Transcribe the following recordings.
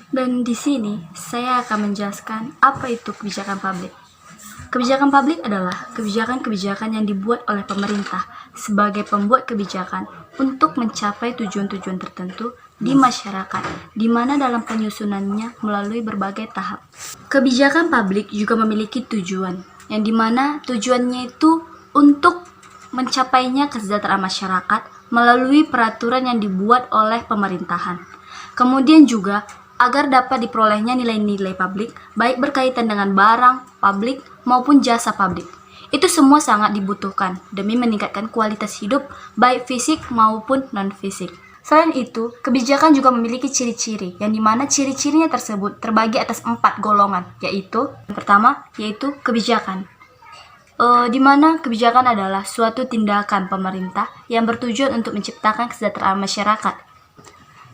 Dan di sini saya akan menjelaskan apa itu kebijakan publik. Kebijakan publik adalah kebijakan-kebijakan yang dibuat oleh pemerintah sebagai pembuat kebijakan untuk mencapai tujuan-tujuan tertentu di masyarakat, di mana dalam penyusunannya melalui berbagai tahap. Kebijakan publik juga memiliki tujuan, yang dimana tujuannya itu untuk mencapainya kesejahteraan masyarakat melalui peraturan yang dibuat oleh pemerintahan. Kemudian juga agar dapat diperolehnya nilai-nilai publik, baik berkaitan dengan barang, publik, maupun jasa publik. Itu semua sangat dibutuhkan demi meningkatkan kualitas hidup, baik fisik maupun non-fisik. Selain itu, kebijakan juga memiliki ciri-ciri, yang dimana ciri-cirinya tersebut terbagi atas 4 golongan, yaitu, yang pertama, yaitu kebijakan. Di mana kebijakan adalah suatu tindakan pemerintah yang bertujuan untuk menciptakan kesejahteraan masyarakat.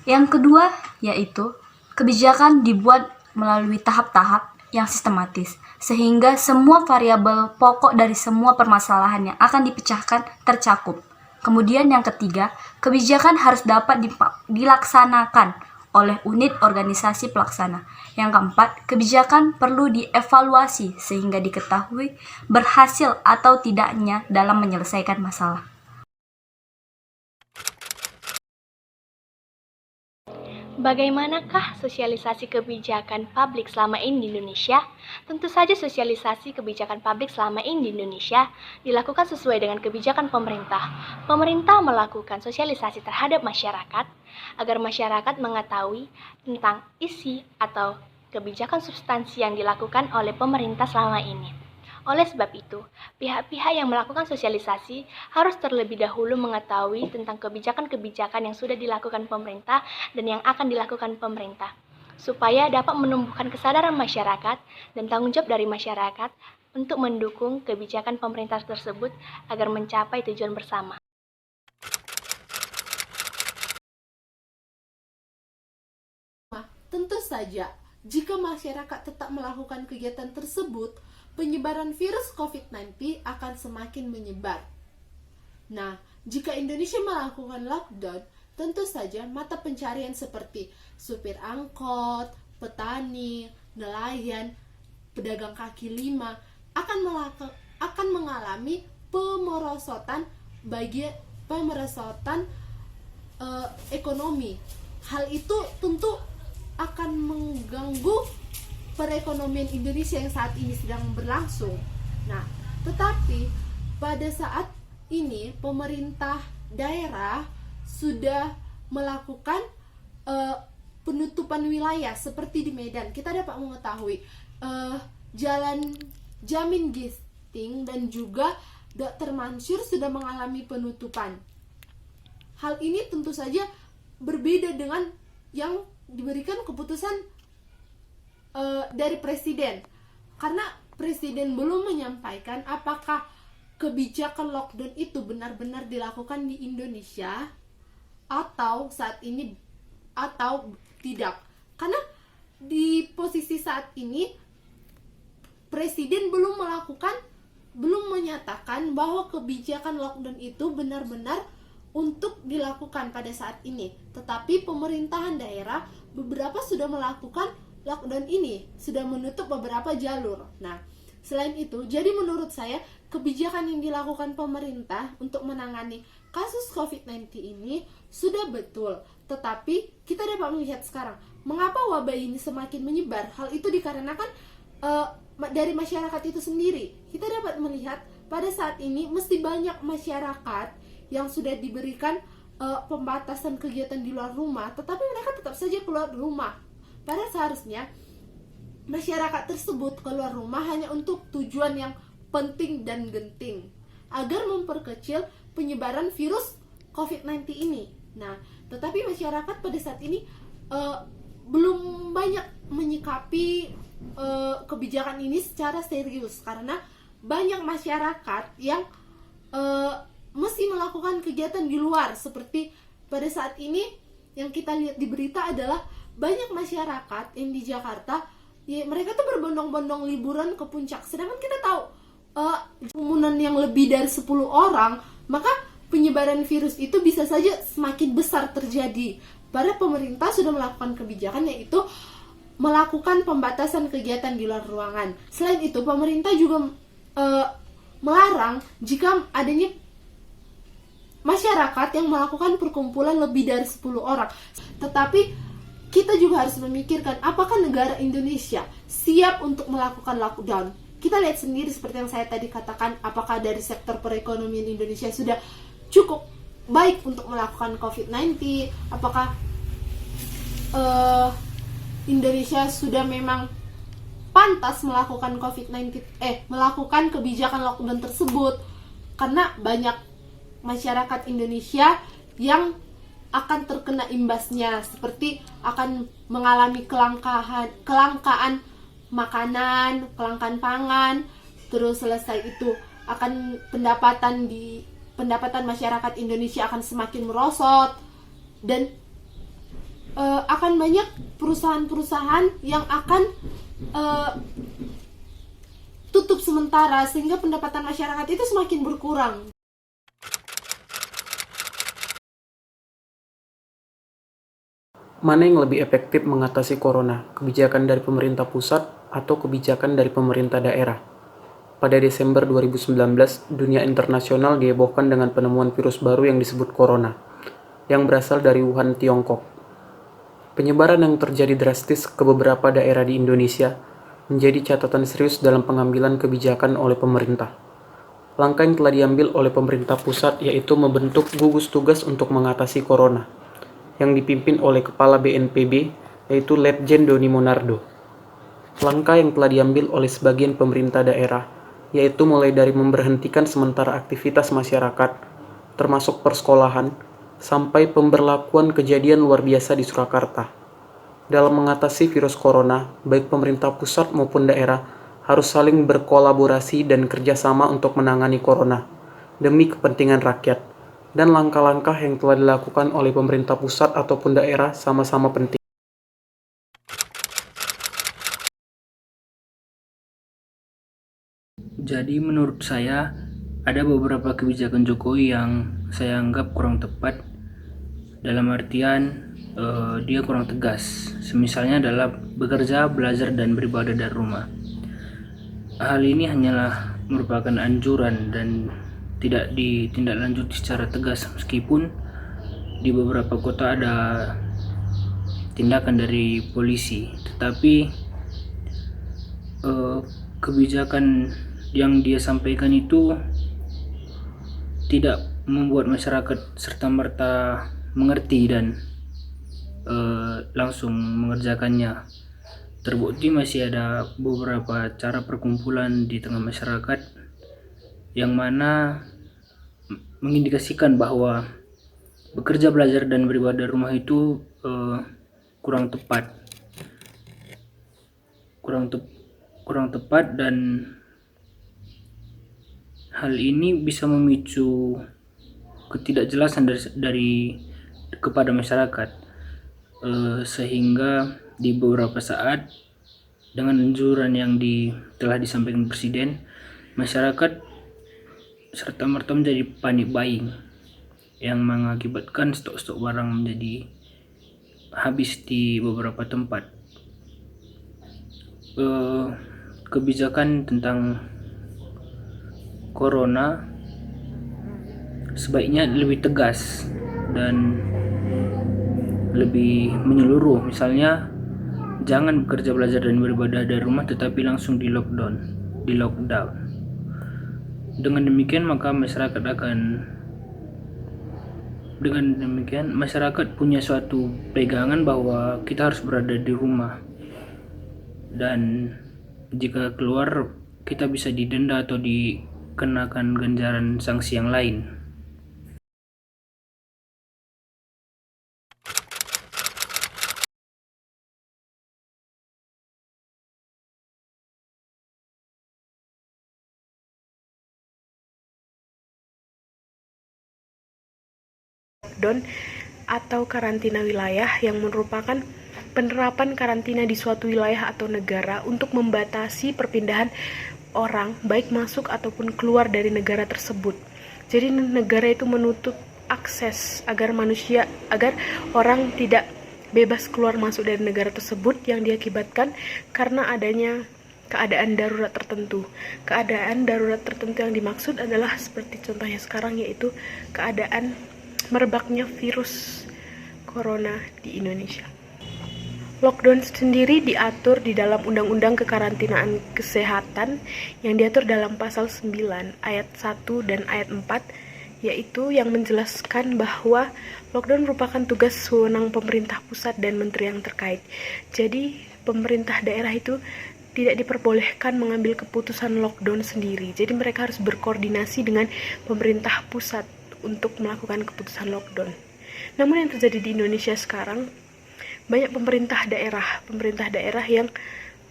Yang kedua, yaitu kebijakan dibuat melalui tahap-tahap yang sistematis, sehingga semua variabel pokok dari semua permasalahan yang akan dipecahkan tercakup. Kemudian yang ketiga, kebijakan harus dapat dilaksanakan oleh unit organisasi pelaksana. Yang keempat, kebijakan perlu dievaluasi sehingga diketahui berhasil atau tidaknya dalam menyelesaikan masalah. Bagaimanakah sosialisasi kebijakan publik selama ini di Indonesia? Tentu saja sosialisasi kebijakan publik selama ini di Indonesia dilakukan sesuai dengan kebijakan pemerintah. Pemerintah melakukan sosialisasi terhadap masyarakat agar masyarakat mengetahui tentang isi atau kebijakan substansi yang dilakukan oleh pemerintah selama ini. Oleh sebab itu, pihak-pihak yang melakukan sosialisasi harus terlebih dahulu mengetahui tentang kebijakan-kebijakan yang sudah dilakukan pemerintah dan yang akan dilakukan pemerintah, supaya dapat menumbuhkan kesadaran masyarakat dan tanggung jawab dari masyarakat untuk mendukung kebijakan pemerintah tersebut agar mencapai tujuan bersama. Tentu saja, jika masyarakat tetap melakukan kegiatan tersebut, penyebaran virus COVID-19 akan semakin menyebar. Nah, jika Indonesia melakukan lockdown, tentu saja mata pencarian seperti supir angkot, petani, nelayan, pedagang kaki lima akan mengalami pemerosotan ekonomi. Hal itu tentu akan mengganggu perekonomian Indonesia yang saat ini sedang berlangsung. Nah, tetapi pada saat ini pemerintah daerah sudah melakukan penutupan wilayah seperti di Medan. Kita dapat mengetahui Jalan Jamin Gisting dan juga Dr. Mansur sudah mengalami penutupan. Hal ini tentu saja berbeda dengan yang diberikan keputusan dari presiden, karena presiden belum menyampaikan apakah kebijakan lockdown itu benar-benar dilakukan di Indonesia atau saat ini atau tidak. Karena di posisi saat ini presiden belum menyatakan bahwa kebijakan lockdown itu benar-benar untuk dilakukan pada saat ini. Tetapi pemerintahan daerah beberapa sudah melakukan lockdown ini, sudah menutup beberapa jalur. Nah, selain itu, jadi menurut saya kebijakan yang dilakukan pemerintah untuk menangani kasus COVID-19 ini sudah betul. Tetapi kita dapat melihat sekarang, mengapa wabah ini semakin menyebar? Hal itu dikarenakan dari masyarakat itu sendiri. Kita dapat melihat pada saat ini mesti banyak masyarakat yang sudah diberikan pembatasan kegiatan di luar rumah, tetapi mereka tetap saja keluar rumah. Padahal seharusnya masyarakat tersebut keluar rumah hanya untuk tujuan yang penting dan genting, agar memperkecil penyebaran virus COVID-19 ini. Nah, tetapi masyarakat pada saat ini belum banyak menyikapi kebijakan ini secara serius, karena banyak masyarakat yang mesti melakukan kegiatan di luar. Seperti pada saat ini yang kita lihat di berita adalah banyak masyarakat yang di Jakarta, ya, mereka tuh berbondong-bondong liburan ke puncak. Sedangkan kita tahu kerumunan yang lebih dari 10 orang, maka penyebaran virus itu bisa saja semakin besar terjadi. Padahal pemerintah sudah melakukan kebijakan, yaitu melakukan pembatasan kegiatan di luar ruangan. Selain itu, pemerintah juga melarang jika adanya masyarakat yang melakukan perkumpulan lebih dari 10 orang. Tetapi kita juga harus memikirkan apakah negara Indonesia siap untuk melakukan lockdown. Kita lihat sendiri seperti yang saya tadi katakan, apakah dari sektor perekonomian Indonesia sudah cukup baik untuk melakukan COVID-19, apakah Indonesia sudah memang pantas melakukan melakukan kebijakan lockdown tersebut, karena banyak masyarakat Indonesia yang akan terkena imbasnya, seperti akan mengalami kelangkaan makanan, kelangkaan pangan, terus selesai itu akan pendapatan masyarakat Indonesia akan semakin merosot, dan akan banyak perusahaan-perusahaan yang akan tutup sementara, sehingga pendapatan masyarakat itu semakin berkurang. Mana yang lebih efektif mengatasi corona, kebijakan dari pemerintah pusat atau kebijakan dari pemerintah daerah? Pada Desember 2019, dunia internasional dihebohkan dengan penemuan virus baru yang disebut corona, yang berasal dari Wuhan, Tiongkok. Penyebaran yang terjadi drastis ke beberapa daerah di Indonesia menjadi catatan serius dalam pengambilan kebijakan oleh pemerintah. Langkah yang telah diambil oleh pemerintah pusat yaitu membentuk gugus tugas untuk mengatasi corona, yang dipimpin oleh Kepala BNPB, yaitu Letjen Doni Monardo. Langkah yang telah diambil oleh sebagian pemerintah daerah, yaitu mulai dari memberhentikan sementara aktivitas masyarakat, termasuk persekolahan, sampai pemberlakuan kejadian luar biasa di Surakarta. Dalam mengatasi virus corona, baik pemerintah pusat maupun daerah harus saling berkolaborasi dan kerjasama untuk menangani corona, demi kepentingan rakyat. Dan langkah-langkah yang telah dilakukan oleh pemerintah pusat ataupun daerah sama-sama penting. Jadi menurut saya ada beberapa kebijakan Jokowi yang saya anggap kurang tepat, dalam artian dia kurang tegas. Semisalnya adalah bekerja, belajar, dan beribadah dari rumah. Hal ini hanyalah merupakan anjuran dan tidak ditindaklanjuti secara tegas, meskipun di beberapa kota ada tindakan dari polisi. Tetapi kebijakan yang dia sampaikan itu tidak membuat masyarakat serta-merta mengerti dan langsung mengerjakannya. Terbukti masih ada beberapa cara perkumpulan di tengah masyarakat yang mana mengindikasikan bahwa bekerja, belajar, dan beribadah rumah itu kurang tepat, dan hal ini bisa memicu ketidakjelasan dari kepada masyarakat, sehingga di beberapa saat dengan anjuran yang telah disampaikan Presiden, masyarakat serta-merta menjadi panik buying yang mengakibatkan stok-stok barang menjadi habis di beberapa tempat. Kebijakan tentang corona sebaiknya lebih tegas dan lebih menyeluruh. Misalnya, jangan bekerja, belajar, dan beribadah dari rumah, tetapi langsung di lockdown. Dengan demikian masyarakat punya suatu pegangan bahwa kita harus berada di rumah, dan jika keluar kita bisa didenda atau dikenakan ganjaran sanksi yang lain. Lockdown atau karantina wilayah, yang merupakan penerapan karantina di suatu wilayah atau negara untuk membatasi perpindahan orang baik masuk ataupun keluar dari negara tersebut. Jadi negara itu menutup akses agar orang tidak bebas keluar masuk dari negara tersebut yang diakibatkan karena adanya keadaan darurat tertentu. Keadaan darurat tertentu yang dimaksud adalah seperti contohnya sekarang, yaitu keadaan merebaknya virus corona di Indonesia. Lockdown sendiri diatur di dalam Undang-Undang Kekarantinaan Kesehatan yang diatur dalam pasal 9 ayat 1 dan ayat 4, yaitu yang menjelaskan bahwa lockdown merupakan tugas wewenang pemerintah pusat dan menteri yang terkait. Jadi pemerintah daerah itu tidak diperbolehkan mengambil keputusan lockdown sendiri. Jadi mereka harus berkoordinasi dengan pemerintah pusat untuk melakukan keputusan lockdown. Namun yang terjadi di Indonesia sekarang, banyak pemerintah daerah yang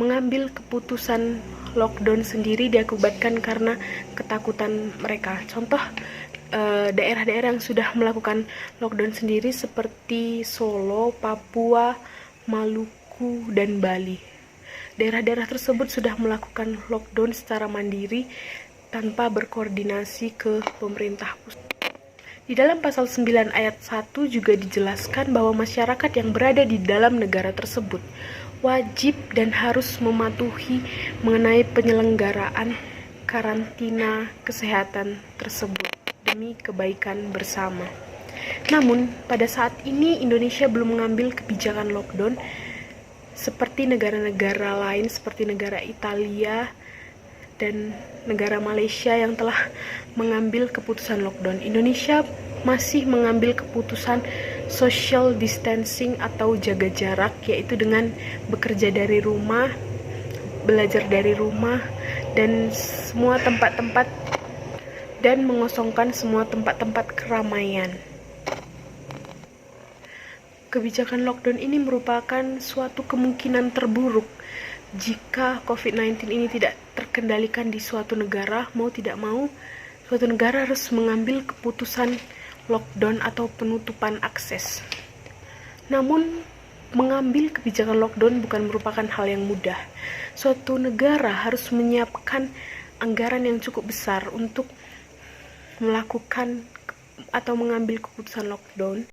mengambil keputusan lockdown sendiri diakibatkan karena ketakutan mereka. Contoh, daerah-daerah yang sudah melakukan lockdown sendiri seperti Solo, Papua, Maluku, dan Bali. Daerah-daerah tersebut sudah melakukan lockdown secara mandiri tanpa berkoordinasi ke pemerintah pusat. Di dalam pasal 9 ayat 1 juga dijelaskan bahwa masyarakat yang berada di dalam negara tersebut wajib dan harus mematuhi mengenai penyelenggaraan karantina kesehatan tersebut demi kebaikan bersama. Namun, pada saat ini Indonesia belum mengambil kebijakan lockdown seperti negara-negara lain seperti negara Italia dan negara Malaysia yang telah mengambil keputusan lockdown. Indonesia masih mengambil keputusan social distancing atau jaga jarak, yaitu dengan bekerja dari rumah, belajar dari rumah, dan semua tempat-tempat dan mengosongkan semua tempat-tempat keramaian. Kebijakan lockdown ini merupakan suatu kemungkinan terburuk jika COVID-19 ini tidak terkendalikan di suatu negara. Mau tidak mau, suatu negara harus mengambil keputusan lockdown atau penutupan akses. Namun, mengambil kebijakan lockdown bukan merupakan hal yang mudah. Suatu negara harus menyiapkan anggaran yang cukup besar untuk melakukan atau mengambil keputusan lockdown,